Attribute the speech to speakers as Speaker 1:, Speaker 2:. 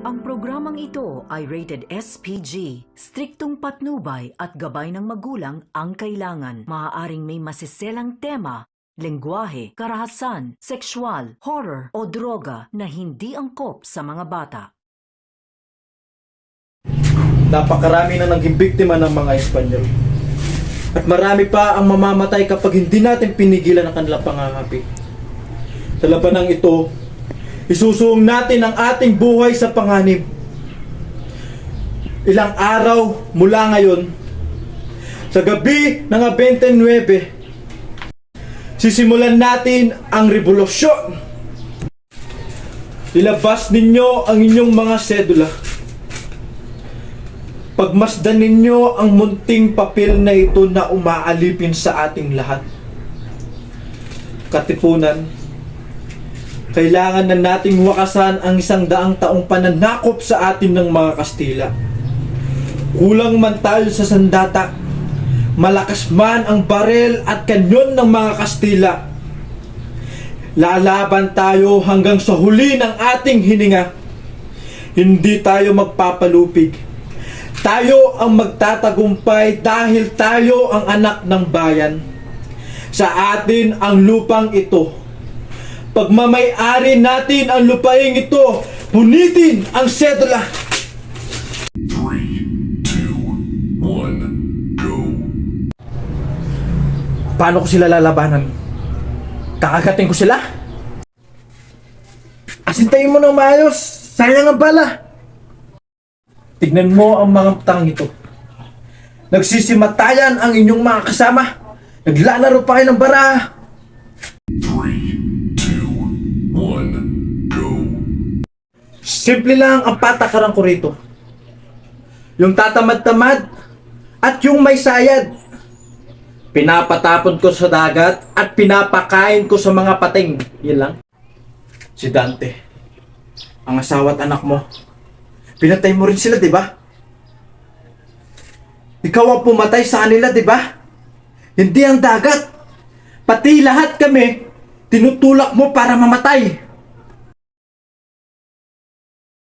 Speaker 1: Ang programang ito ay rated SPG. Striktong patnubay at gabay ng magulang ang kailangan. Maaaring may masiselang tema, lengguwahe, karahasan, sexual, horror o droga na hindi angkop sa mga bata.
Speaker 2: Napakarami na naging biktima ng mga Espanyol. At marami pa ang mamamatay kapag hindi natin pinigilan ang kanilang pangangapi. Sa labanang ito, isusuong natin ang ating buhay sa panganib. Ilang araw mula ngayon, sa gabi ng 29, sisimulan natin ang revolusyon. Ilabas ninyo ang inyong mga sedula. Pagmasdan ninyo ang munting papel na ito na umaalipin sa ating lahat. Katipunan, kailangan na nating wakasan ang 100 taong pananakop sa atin ng mga Kastila. Kulang man tayo sa sandata, malakas man ang barel at kanyon ng mga Kastila. Lalaban tayo hanggang sa huli ng ating hininga. Hindi tayo magpapalupig. Tayo ang magtatagumpay dahil tayo ang anak ng bayan. Sa atin ang lupang ito. Pagmamay-ari natin ang lupaing ito. Punitin ang sedula.
Speaker 3: 3, 2, 1, go.
Speaker 2: Paano ko sila lalabanan? Kakagatin ko sila? Asintayin mo ng maayos. Sayang ang bala. Tignan mo ang mga tang ito. Nagsisimatayan ang inyong mga kasama. Naglalaro pa kayo ng bara.
Speaker 3: 3, 2, 1, go.
Speaker 2: Simple lang ang patakaran ko rito. Yung tatamad-tamad at yung may sayad. Pinapatapon ko sa dagat at pinapakain ko sa mga pating. Yan lang. Si Dante, ang asawa at anak mo. Pinatay mo rin sila, di ba? Ikaw ang pumatay sa kanila, di ba? Hindi ang dagat. Pati lahat kami, tinutulak mo para mamatay.